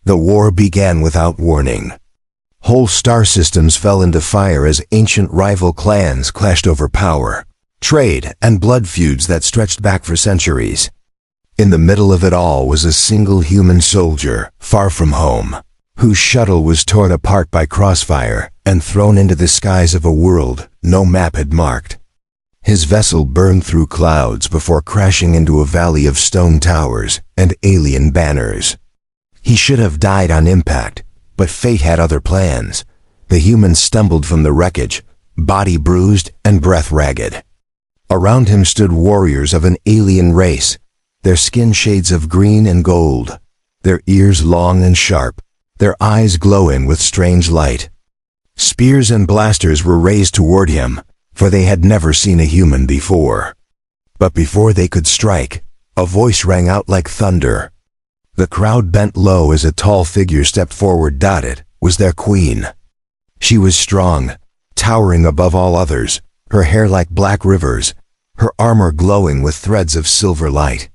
The war began without warning. Whole star systems fell into fire as ancient rival clans clashed over power, trade, and blood feuds that stretched back for centuries. In the middle of it all was a single human soldier, far from home, whose shuttle was torn apart by crossfire and thrown into the skies of a world no map had marked. His vessel burned through clouds before crashing into a valley of stone towers and alien banners. He should have died on impact, but fate had other plans. The human stumbled from the wreckage, body bruised and breath ragged. Around him stood warriors of an alien race, their skin shades of green and gold, their ears long and sharp, their eyes glowing with strange light. Spears and blasters were raised toward him, for they had never seen a human before. But before they could strike, a voice rang out like thunder. The crowd bent low as a tall figure stepped forward. It was their queen. She was strong, towering above all others, her hair like black rivers, her armor glowing with threads of silver light.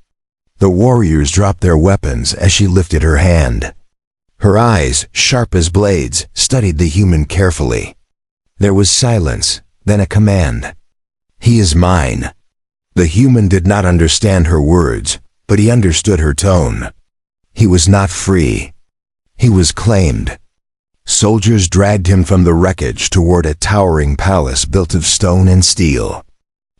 The warriors dropped their weapons as she lifted her hand. Her eyes, sharp as blades, studied the human carefully. There was silence, then a command. "He is mine." The human did not understand her words, but he understood her tone. He was not free. He was claimed. Soldiers dragged him from the wreckage toward a towering palace built of stone and steel.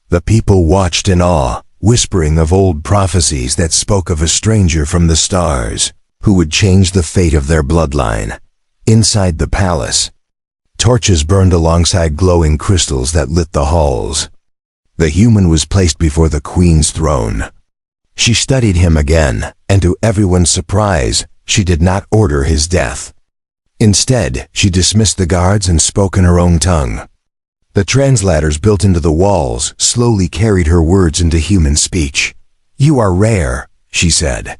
The people watched in awe, whispering of old prophecies that spoke of a stranger from the stars, who would change the fate of their bloodline. Inside the palace, torches burned alongside glowing crystals that lit the halls. The human was placed before the queen's throne. She studied him again, and to everyone's surprise, she did not order his death. Instead, she dismissed the guards and spoke in her own tongue. The translators built into the walls slowly carried her words into human speech. "You are rare," she said.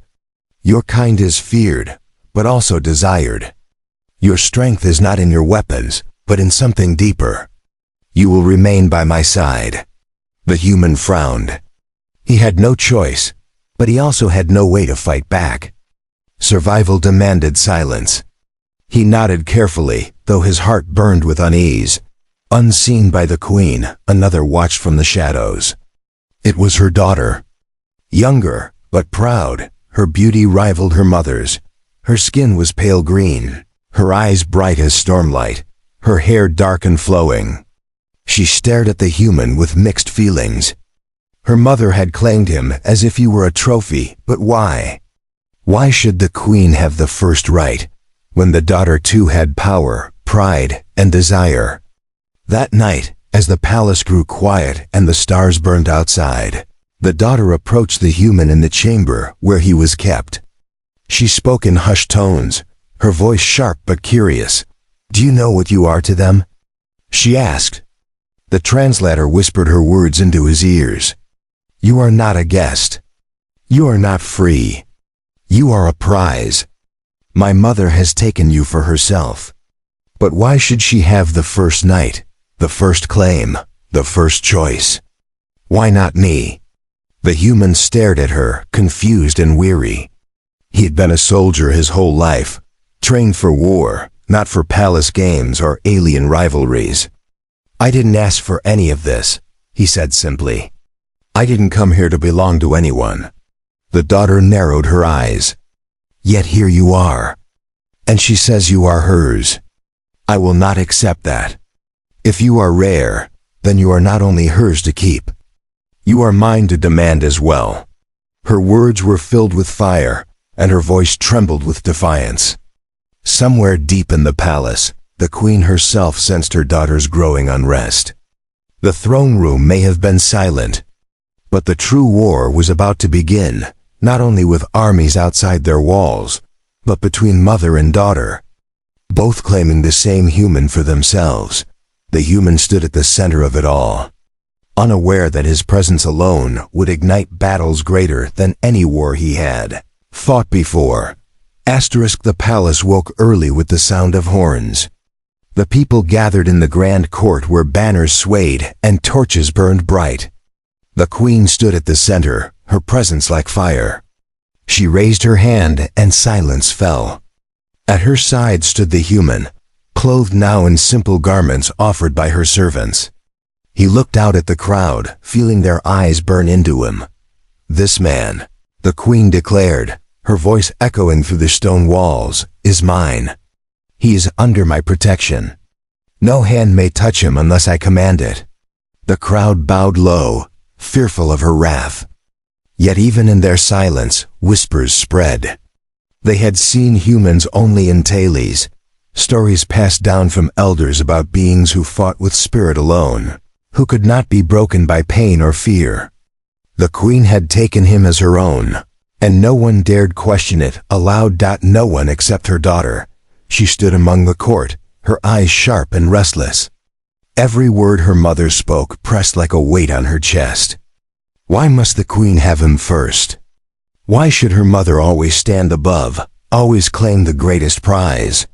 "Your kind is feared, but also desired. Your strength is not in your weapons, but in something deeper. You will remain by my side." The human frowned. He had no choice, but he also had no way to fight back. Survival demanded silence. He nodded carefully, though his heart burned with unease. Unseen by the queen, another watched from the shadows. It was her daughter. Younger, but proud, her beauty rivaled her mother's. Her skin was pale green, her eyes bright as stormlight, her hair dark and flowing. She stared at the human with mixed feelings. Her mother had claimed him as if he were a trophy, but why? Why should the queen have the first right, when the daughter too had power, pride, and desire? That night, as the palace grew quiet and the stars burned outside, the daughter approached the human in the chamber where he was kept. She spoke in hushed tones, her voice sharp but curious. "Do you know what you are to them?" she asked. The translator whispered her words into his ears. "You are not a guest. You are not free. You are a prize. My mother has taken you for herself. But why should she have the first night, the first claim, the first choice? Why not me?" The human stared at her, confused and weary. He had been a soldier his whole life, trained for war, not for palace games or alien rivalries. "I didn't ask for any of this," he said simply. "I didn't come here to belong to anyone." The daughter narrowed her eyes. "Yet here you are. And she says you are hers. I will not accept that. If you are rare, then you are not only hers to keep. You are mine to demand as well." Her words were filled with fire, and her voice trembled with defiance. Somewhere deep in the palace, the queen herself sensed her daughter's growing unrest. The throne room may have been silent, but the true war was about to begin, not only with armies outside their walls, but between mother and daughter, both claiming the same human for themselves. The human stood at the center of it all, unaware that his presence alone would ignite battles greater than any war he had fought before. The palace woke early with the sound of horns. The people gathered in the grand court where banners swayed and torches burned bright. The queen stood at the center, her presence like fire. She raised her hand and silence fell. At her side stood the human, clothed now in simple garments offered by her servants. He looked out at the crowd, feeling their eyes burn into him. "This man," the queen declared, her voice echoing through the stone walls, "is mine. He is under my protection. No hand may touch him unless I command it." The crowd bowed low, fearful of her wrath. Yet even in their silence, whispers spread. They had seen humans only in tales, stories passed down from elders about beings who fought with spirit alone, who could not be broken by pain or fear. The queen had taken him as her own, and no one dared question it aloud. No one except her daughter. She stood among the court, her eyes sharp and restless. Every word her mother spoke pressed like a weight on her chest. Why must the queen have him first? Why should her mother always stand above, always claim the greatest prize?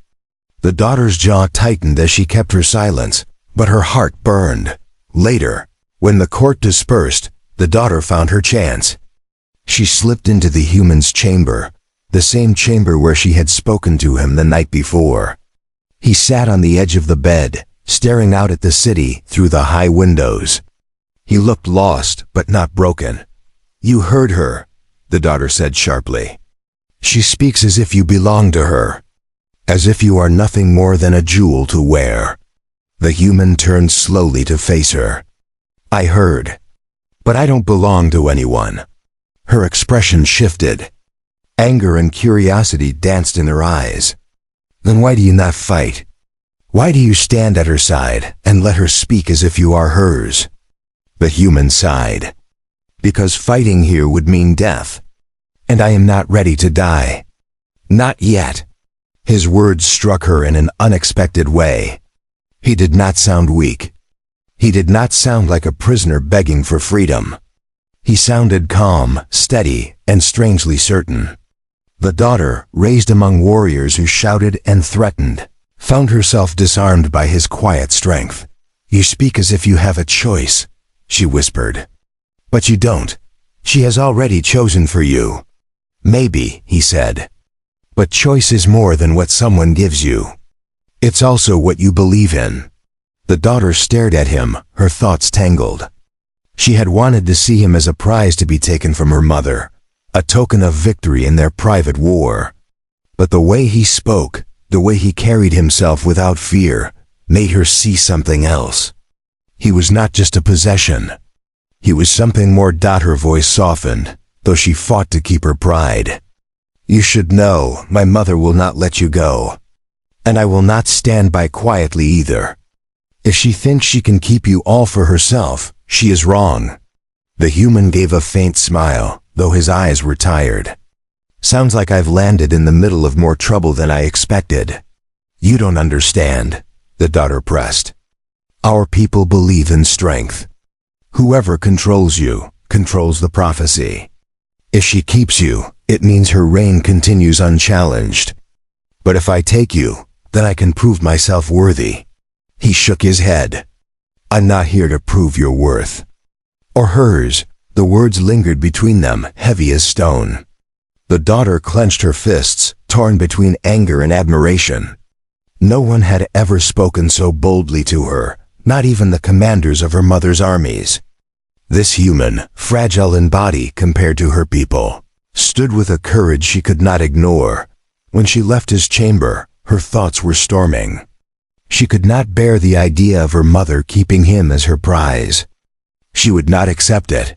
The daughter's jaw tightened as she kept her silence, but her heart burned. Later, when the court dispersed, the daughter found her chance. She slipped into the human's chamber, the same chamber where she had spoken to him the night before. He sat on the edge of the bed, staring out at the city through the high windows. He looked lost, but not broken. "You heard her," the daughter said sharply. "She speaks as if you belong to her, as if you are nothing more than a jewel to wear." The human turned slowly to face her. "I heard, but I don't belong to anyone." Her expression shifted. Anger and curiosity danced in her eyes. "Then why do you not fight? Why do you stand at her side and let her speak as if you are hers?" The human sighed. "Because fighting here would mean death, and I am not ready to die. Not yet." His words struck her in an unexpected way. He did not sound weak. He did not sound like a prisoner begging for freedom. He sounded calm, steady, and strangely certain. The daughter, raised among warriors who shouted and threatened, found herself disarmed by his quiet strength. "You speak as if you have a choice," she whispered. "But you don't. She has already chosen for you." "Maybe," he said. "But choice is more than what someone gives you. It's also what you believe in." The daughter stared at him, her thoughts tangled. She had wanted to see him as a prize to be taken from her mother, a token of victory in their private war. But the way he spoke, the way he carried himself without fear, made her see something else. He was not just a possession. He was something more. Her voice softened, though she fought to keep her pride. "You should know, my mother will not let you go. And I will not stand by quietly either. If she thinks she can keep you all for herself, she is wrong." The human gave a faint smile, though his eyes were tired. "Sounds like I've landed in the middle of more trouble than I expected." "You don't understand," the daughter pressed. "Our people believe in strength. Whoever controls you, controls the prophecy. If she keeps you, it means her reign continues unchallenged. But if I take you, then I can prove myself worthy." He shook his head. "I'm not here to prove your worth." Or hers. The words lingered between them, heavy as stone. The daughter clenched her fists, torn between anger and admiration. No one had ever spoken so boldly to her, not even the commanders of her mother's armies. This human, fragile in body compared to her people, stood with a courage she could not ignore. When she left his chamber, her thoughts were storming. She could not bear the idea of her mother keeping him as her prize. She would not accept it.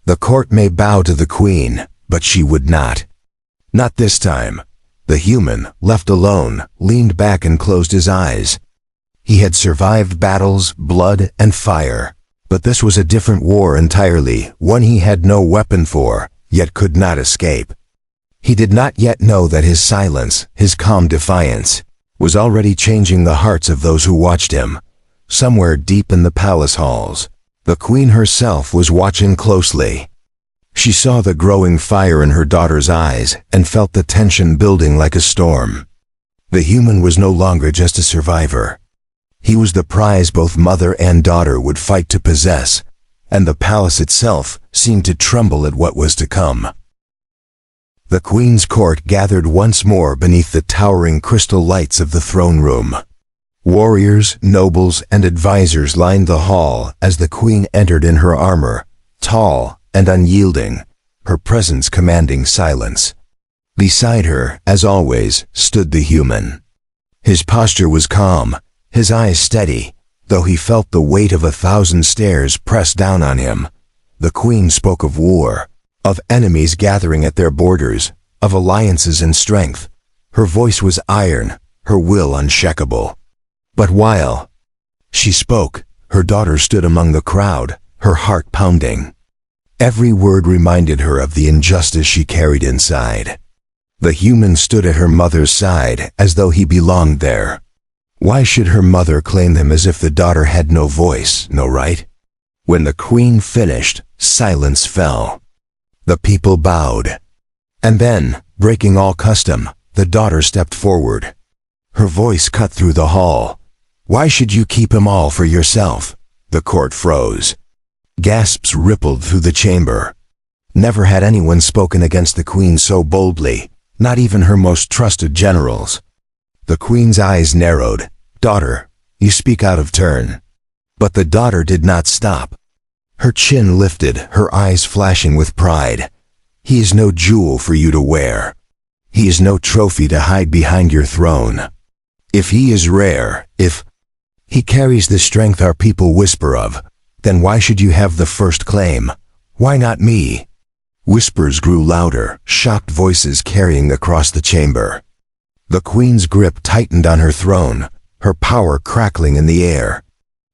The court may bow to the queen, but she would not. Not this time. The human, left alone, leaned back and closed his eyes. He had survived battles, blood, and fire. But this was a different war entirely, one he had no weapon for, yet could not escape. He did not yet know that his silence, his calm defiance, was already changing the hearts of those who watched him. Somewhere deep in the palace halls, the queen herself was watching closely. She saw the growing fire in her daughter's eyes and felt the tension building like a storm. The human was no longer just a survivor. He was the prize both mother and daughter would fight to possess, and the palace itself seemed to tremble at what was to come. The queen's court gathered once more beneath the towering crystal lights of the throne room. Warriors, nobles, and advisors lined the hall as the queen entered in her armor, tall and unyielding, her presence commanding silence. Beside her, as always, stood the human. His posture was calm, his eyes steady, though he felt the weight of 1,000 stares pressed down on him. The queen spoke of war, of enemies gathering at their borders, of alliances and strength. Her voice was iron, her will unshakable. But while she spoke, her daughter stood among the crowd, her heart pounding. Every word reminded her of the injustice she carried inside. The human stood at her mother's side as though he belonged there. Why should her mother claim him as if the daughter had no voice, no right? When the queen finished, silence fell. The people bowed. And then, breaking all custom, the daughter stepped forward. Her voice cut through the hall. "Why should you keep him all for yourself?" The court froze. Gasps rippled through the chamber. Never had anyone spoken against the queen so boldly, not even her most trusted generals. The queen's eyes narrowed. "Daughter, you speak out of turn." But the daughter did not stop. Her chin lifted, her eyes flashing with pride. "He is no jewel for you to wear. He is no trophy to hide behind your throne. If he is rare, if he carries the strength our people whisper of, then why should you have the first claim? Why not me?" Whispers grew louder, shocked voices carrying across the chamber. The queen's grip tightened on her throne, her power crackling in the air.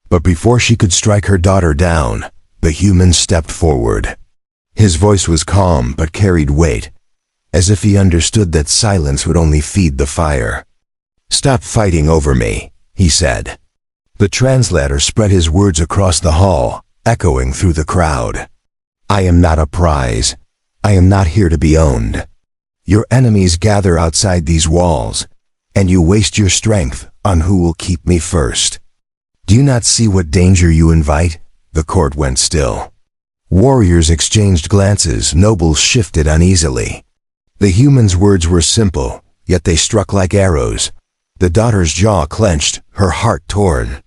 But before she could strike her daughter down, the human stepped forward. His voice was calm but carried weight, as if he understood that silence would only feed the fire. "Stop fighting over me," he said. The translator spread his words across the hall, echoing through the crowd. "I am not a prize. I am not here to be owned. Your enemies gather outside these walls, and you waste your strength on who will keep me first. Do you not see what danger you invite?" The court went still. Warriors exchanged glances, nobles shifted uneasily. The human's words were simple, yet they struck like arrows. The daughter's jaw clenched, her heart torn.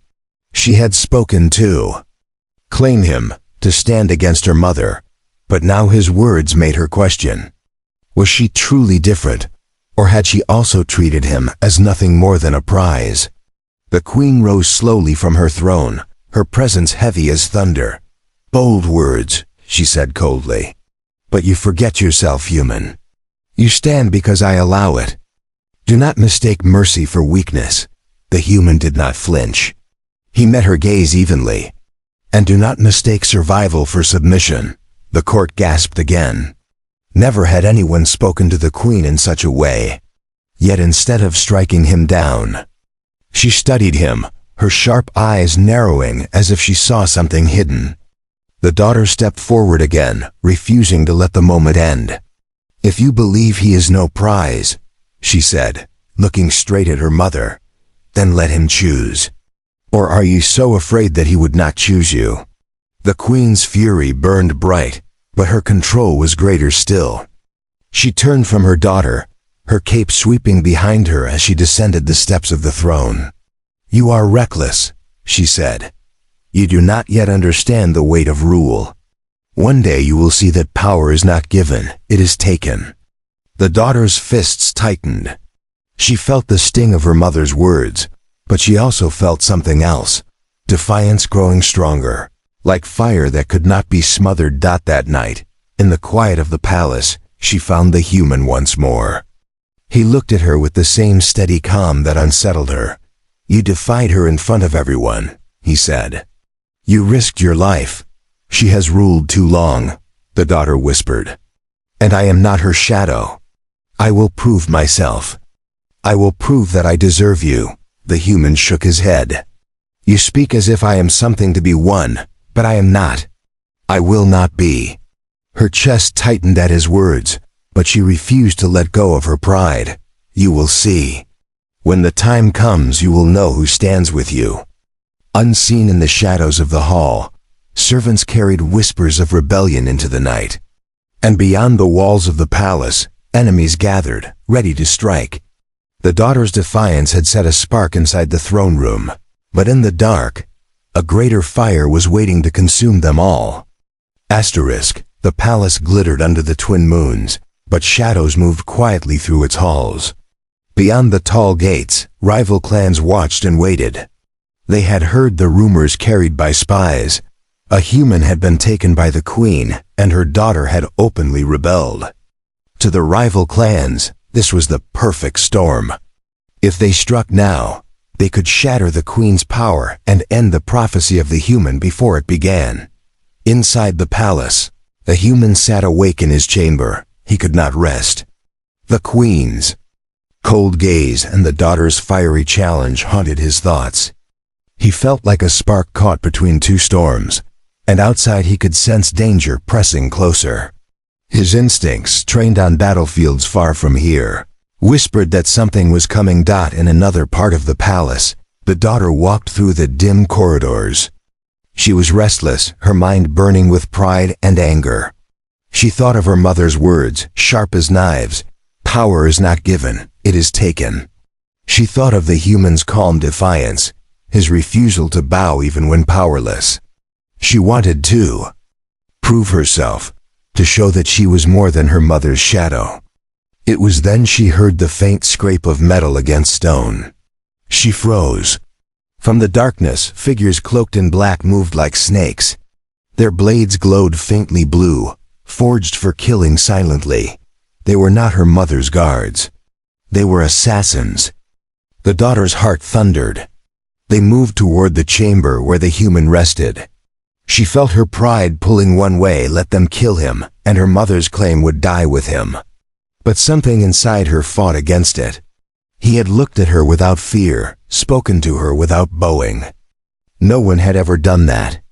She had spoken too. Claim him, to stand against her mother. But now his words made her question. Was she truly different, or had she also treated him as nothing more than a prize? The queen rose slowly from her throne, her presence heavy as thunder. "Bold words," she said coldly. "But you forget yourself, human. You stand because I allow it. Do not mistake mercy for weakness." The human did not flinch. He met her gaze evenly. "And do not mistake survival for submission." The court gasped again. Never had anyone spoken to the queen in such a way. Yet instead of striking him down, she studied him, her sharp eyes narrowing as if she saw something hidden. The daughter stepped forward again, refusing to let the moment end. "If you believe he is no prize," she said, looking straight at her mother, "then let him choose. Or are you so afraid that he would not choose you?" The queen's fury burned bright, but her control was greater still. She turned from her daughter, her cape sweeping behind her as she descended the steps of the throne. "You are reckless," she said. "You do not yet understand the weight of rule. One day you will see that power is not given, it is taken." The daughter's fists tightened. She felt the sting of her mother's words, but she also felt something else, defiance growing stronger, like fire that could not be smothered. That night, in the quiet of the palace, she found the human once more. He looked at her with the same steady calm that unsettled her. "You defied her in front of everyone," he said. "You risked your life. She has ruled too long," the daughter whispered. "And I am not her shadow. I will prove myself. I will prove that I deserve you." The human shook his head. "You speak as if I am something to be won, but I am not. I will not be." Her chest tightened at his words, but she refused to let go of her pride. "You will see. When the time comes, you will know who stands with you." Unseen in the shadows of the hall, servants carried whispers of rebellion into the night. And beyond the walls of the palace, Enemies gathered, ready to strike. The daughter's defiance had set a spark inside the throne room, but in the dark, a greater fire was waiting to consume them all. The palace glittered under the twin moons, but shadows moved quietly through its halls. Beyond the tall gates, rival clans watched and waited. They had heard the rumors carried by spies. A human had been taken by the queen, and her daughter had openly rebelled. To the rival clans, this was the perfect storm. If they struck now, they could shatter the queen's power and end the prophecy of the human before it began. Inside the palace, the human sat awake in his chamber. He could not rest. The queen's cold gaze and the daughter's fiery challenge haunted his thoughts. He felt like a spark caught between two storms, and outside he could sense danger pressing closer. His instincts, trained on battlefields far from here, whispered that something was coming. In another part of the palace, the daughter walked through the dim corridors. She was restless, her mind burning with pride and anger. She thought of her mother's words, sharp as knives, "Power is not given, it is taken." She thought of the human's calm defiance, his refusal to bow even when powerless. She wanted to prove herself, to show that she was more than her mother's shadow. It was then she heard the faint scrape of metal against stone. She froze. From the darkness, figures cloaked in black moved like snakes. Their blades glowed faintly blue, forged for killing silently. They were not her mother's guards. They were assassins. The daughter's heart thundered. They moved toward the chamber where the human rested. She felt her pride pulling one way. Let them kill him, and her mother's claim would die with him. But something inside her fought against it. He had looked at her without fear, spoken to her without bowing. No one had ever done that.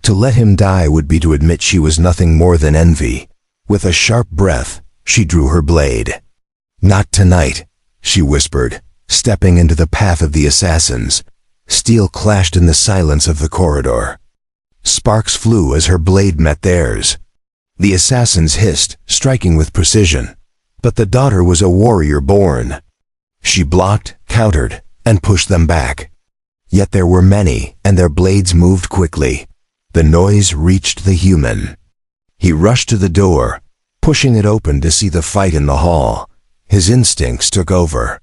To let him die would be to admit she was nothing more than envy. With a sharp breath, she drew her blade. "Not tonight," she whispered, stepping into the path of the assassins. Steel clashed in the silence of the corridor. Sparks flew as her blade met theirs. The assassins hissed, striking with precision. But the daughter was a warrior born. She blocked, countered, and pushed them back. Yet there were many, and their blades moved quickly. The noise reached the human. He rushed to the door, pushing it open to see the fight in the hall. His instincts took over.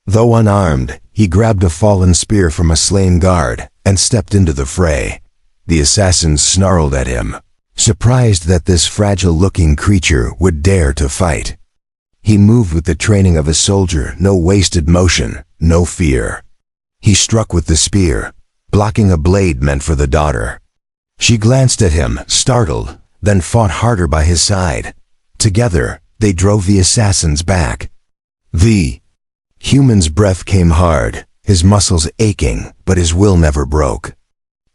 Though unarmed, he grabbed a fallen spear from a slain guard and stepped into the fray. The assassins snarled at him, surprised that this fragile-looking creature would dare to fight. He moved with the training of a soldier, no wasted motion, no fear. He struck with the spear, blocking a blade meant for the daughter. She glanced at him, startled, then fought harder by his side. Together, they drove the assassins back. The human's breath came hard, his muscles aching, but his will never broke.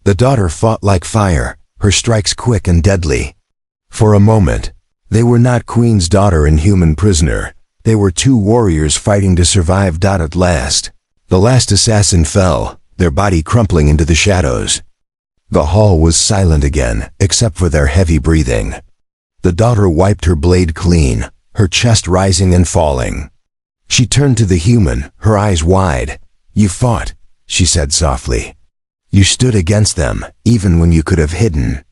The daughter fought like fire, her strikes quick and deadly. For a moment, they were not Queen's daughter and human prisoner. They were two warriors fighting to survive. At last, the last assassin fell, their body crumpling into the shadows. The hall was silent again, except for their heavy breathing. The daughter wiped her blade clean, her chest rising and falling. She turned to the human, her eyes wide. "You fought," she said softly. "You stood against them, even when you could have hidden."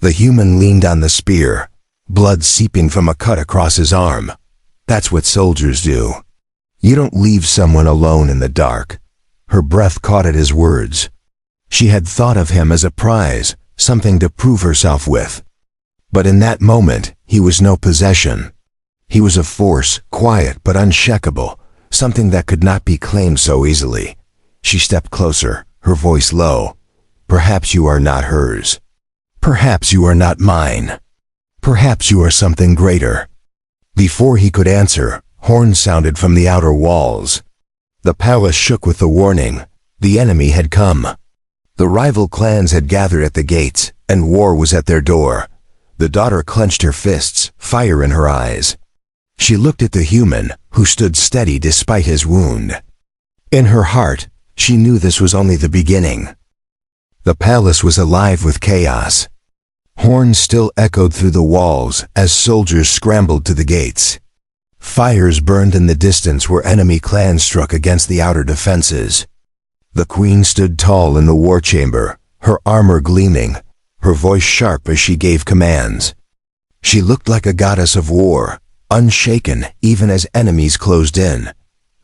The human leaned on the spear, blood seeping from a cut across his arm. "That's what soldiers do. You don't leave someone alone in the dark." Her breath caught at his words. She had thought of him as a prize, something to prove herself with. But in that moment, he was no possession. He was a force, quiet but unshakable, something that could not be claimed so easily. She stepped closer, her voice low. "Perhaps you are not hers. Perhaps you are not mine. Perhaps you are something greater." Before he could answer, horns sounded from the outer walls. The palace shook with the warning. The enemy had come. The rival clans had gathered at the gates, and war was at their door. The daughter clenched her fists, fire in her eyes. She looked at the human, who stood steady despite his wound. In her heart, she knew this was only the beginning. The palace was alive with chaos. Horns still echoed through the walls as soldiers scrambled to the gates. Fires burned in the distance where enemy clans struck against the outer defenses. The queen stood tall in the war chamber, her armor gleaming, her voice sharp as she gave commands. She looked like a goddess of war, unshaken even as enemies closed in.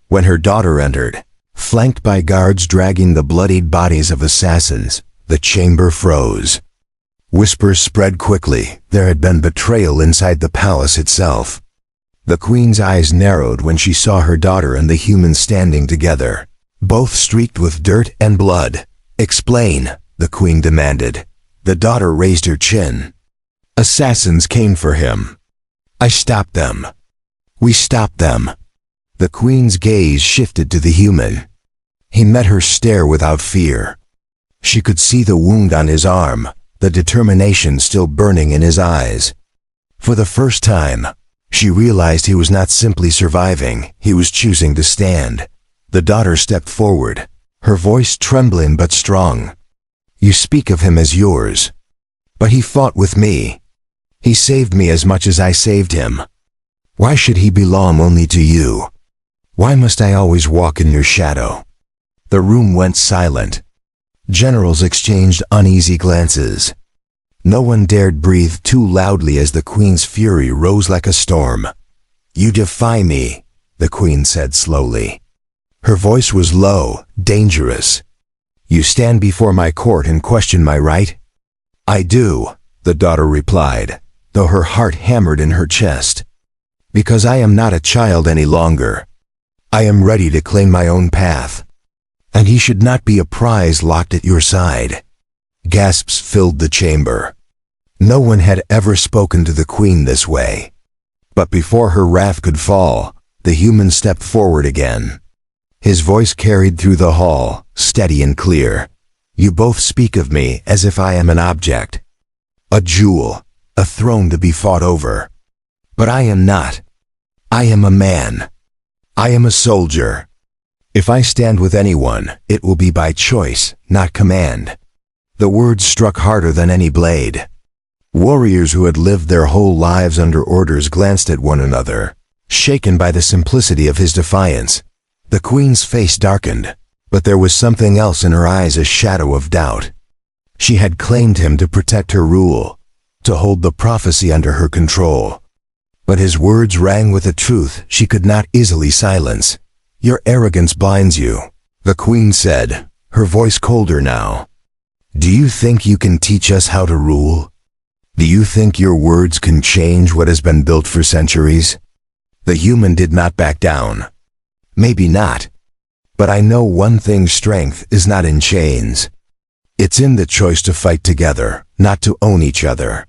When her daughter entered, flanked by guards dragging the bloodied bodies of assassins, the chamber froze. Whispers spread quickly. There had been betrayal inside the palace itself. The queen's eyes narrowed when she saw her daughter and the human standing together, both streaked with dirt and blood. "Explain," the queen demanded. The daughter raised her chin. "Assassins came for him. I stopped them. We stopped them." The queen's gaze shifted to the human. He met her stare without fear. She could see the wound on his arm, the determination still burning in his eyes. For the first time, she realized he was not simply surviving, he was choosing to stand. The daughter stepped forward, her voice trembling but strong. "You speak of him as yours. But he fought with me. He saved me as much as I saved him. Why should he belong only to you? Why must I always walk in your shadow?" The room went silent. Generals exchanged uneasy glances. No one dared breathe too loudly as the queen's fury rose like a storm. "You defy me," the queen said slowly. Her voice was low, dangerous. "You stand before my court and question my right?" "I do," the daughter replied, though her heart hammered in her chest. "Because I am not a child any longer. I am ready to claim my own path. And he should not be a prize locked at your side." Gasps filled the chamber. No one had ever spoken to the queen this way. But before her wrath could fall, the human stepped forward again. His voice carried through the hall, steady and clear. "You both speak of me as if I am an object, a jewel, a throne to be fought over. But I am not. I am a man. I am a soldier. If I stand with anyone, it will be by choice, not command." The words struck harder than any blade. Warriors who had lived their whole lives under orders glanced at one another, shaken by the simplicity of his defiance. The queen's face darkened, but there was something else in her eyes, a shadow of doubt. She had claimed him to protect her rule, to hold the prophecy under her control. But his words rang with a truth she could not easily silence. "Your arrogance blinds you," the queen said, her voice colder now. "Do you think you can teach us how to rule? Do you think your words can change what has been built for centuries?" The human did not back down. "Maybe not. But I know one thing: strength is not in chains. It's in the choice to fight together, not to own each other."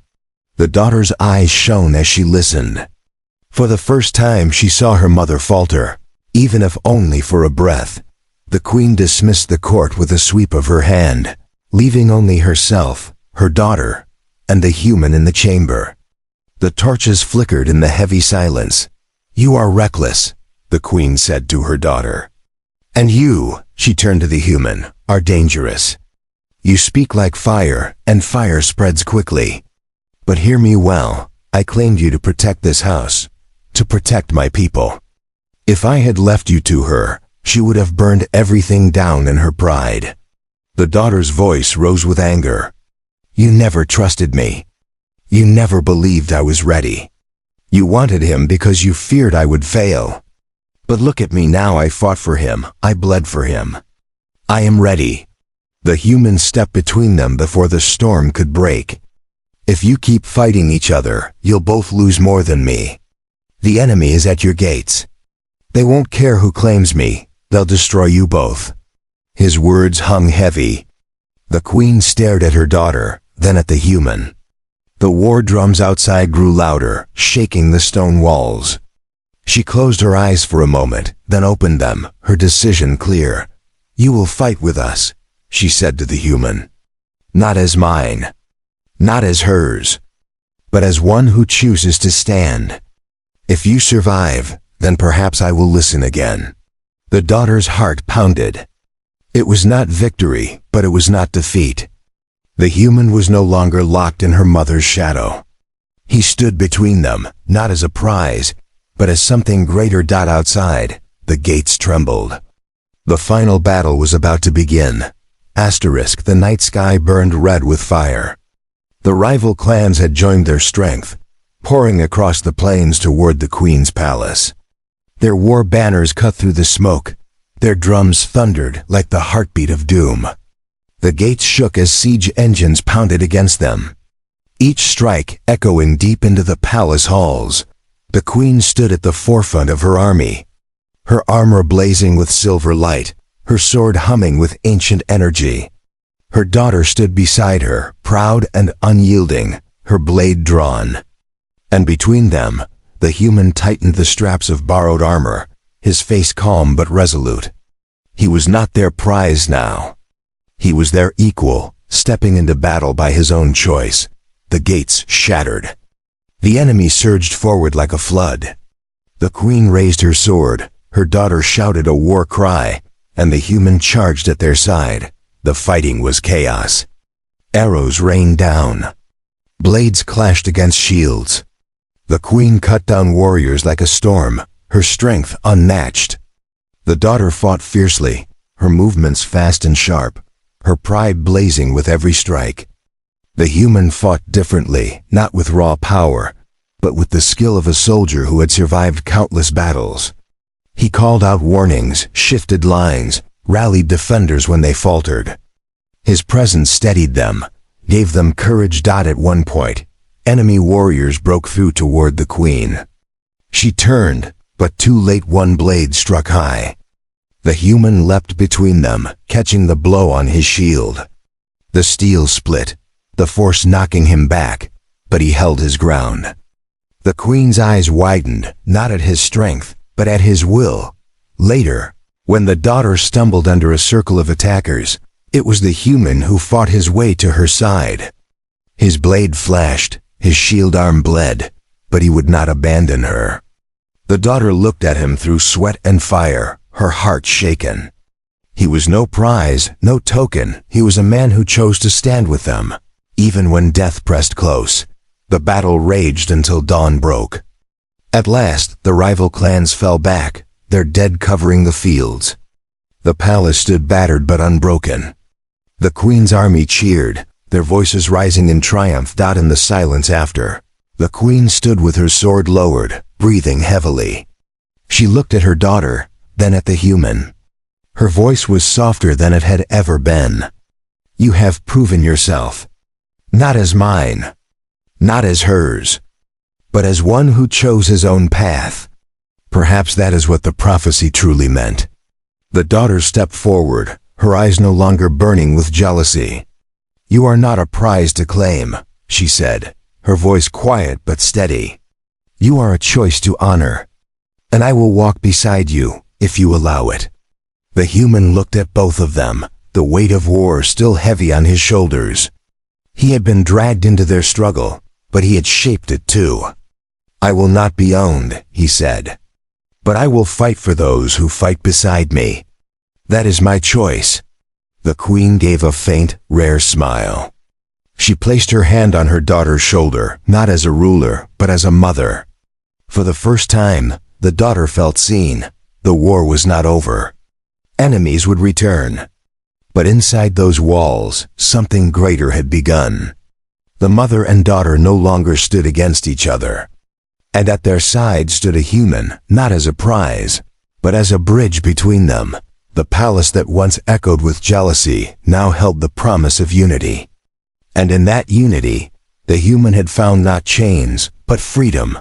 The daughter's eyes shone as she listened. For the first time she saw her mother falter, even if only for a breath. The queen dismissed the court with a sweep of her hand, leaving only herself, her daughter, and the human in the chamber. The torches flickered in the heavy silence. "You are reckless," the queen said to her daughter. "And you," she turned to the human, "are dangerous. You speak like fire, and fire spreads quickly. But hear me well, I claimed you to protect this house, to protect my people. If I had left you to her, she would have burned everything down in her pride." The daughter's voice rose with anger. "You never trusted me. You never believed I was ready. You wanted him because you feared I would fail. But look at me now. I fought for him. I bled for him. I am ready." The human stepped between them before the storm could break. "If you keep fighting each other, you'll both lose more than me. The enemy is at your gates. They won't care who claims me. They'll destroy you both." His words hung heavy. The queen stared at her daughter, then at the human. The war drums outside grew louder, shaking the stone walls. She closed her eyes for a moment, then opened them, her decision clear. "You will fight with us," she said to the human. "Not as mine, not as hers, but as one who chooses to stand. If you survive, then perhaps I will listen again." The daughter's heart pounded. It was not victory, but it was not defeat. The human was no longer locked in her mother's shadow. He stood between them, not as a prize, but as something greater outside, the gates trembled. The final battle was about to begin. The night sky burned red with fire. The rival clans had joined their strength, pouring across the plains toward the Queen's palace. Their war banners cut through the smoke. Their drums thundered like the heartbeat of doom. The gates shook as siege engines pounded against them, each strike echoing deep into the palace halls. The Queen stood at the forefront of her army, her armor blazing with silver light, her sword humming with ancient energy. Her daughter stood beside her, proud and unyielding, her blade drawn. And between them, the human tightened the straps of borrowed armor, his face calm but resolute. He was not their prize now. He was their equal, stepping into battle by his own choice. The gates shattered. The enemy surged forward like a flood. The Queen raised her sword, her daughter shouted a war cry, and the human charged at their side. The fighting was chaos. Arrows rained down. Blades clashed against shields. The Queen cut down warriors like a storm, her strength unmatched. The daughter fought fiercely, her movements fast and sharp, her pride blazing with every strike. The human fought differently, not with raw power, but with the skill of a soldier who had survived countless battles. He called out warnings, shifted lines, rallied defenders when they faltered. His presence steadied them, gave them courage. At one point, enemy warriors broke through toward the Queen. She turned, but too late. One blade struck high. The human leapt between them, catching the blow on his shield. The steel split, the force knocking him back, but he held his ground. The Queen's eyes widened, not at his strength, but at his will. Later, when the daughter stumbled under a circle of attackers, it was the human who fought his way to her side. His blade flashed, his shield arm bled, but he would not abandon her. The daughter looked at him through sweat and fire, her heart shaken. He was no prize, no token. He was a man who chose to stand with them. Even when death pressed close, the battle raged until dawn broke. At last, the rival clans fell back, their dead covering the fields. The palace stood battered but unbroken. The Queen's army cheered, their voices rising in triumph. In the silence after, the Queen stood with her sword lowered, breathing heavily. She looked at her daughter, then at the human. Her voice was softer than it had ever been. "You have proven yourself. Not as mine, not as hers, but as one who chose his own path." Perhaps that is what the prophecy truly meant. The daughter stepped forward, her eyes no longer burning with jealousy. "You are not a prize to claim," she said, her voice quiet but steady. "You are a choice to honor, and I will walk beside you, if you allow it." The human looked at both of them, the weight of war still heavy on his shoulders. He had been dragged into their struggle, but he had shaped it too. "I will not be owned," he said, "but I will fight for those who fight beside me. That is my choice." The Queen gave a faint, rare smile. She placed her hand on her daughter's shoulder, not as a ruler, but as a mother. For the first time, the daughter felt seen. The war was not over. Enemies would return. But inside those walls, something greater had begun. The mother and daughter no longer stood against each other. And at their side stood a human, not as a prize, but as a bridge between them. The palace that once echoed with jealousy now held the promise of unity. And in that unity, the human had found not chains, but freedom,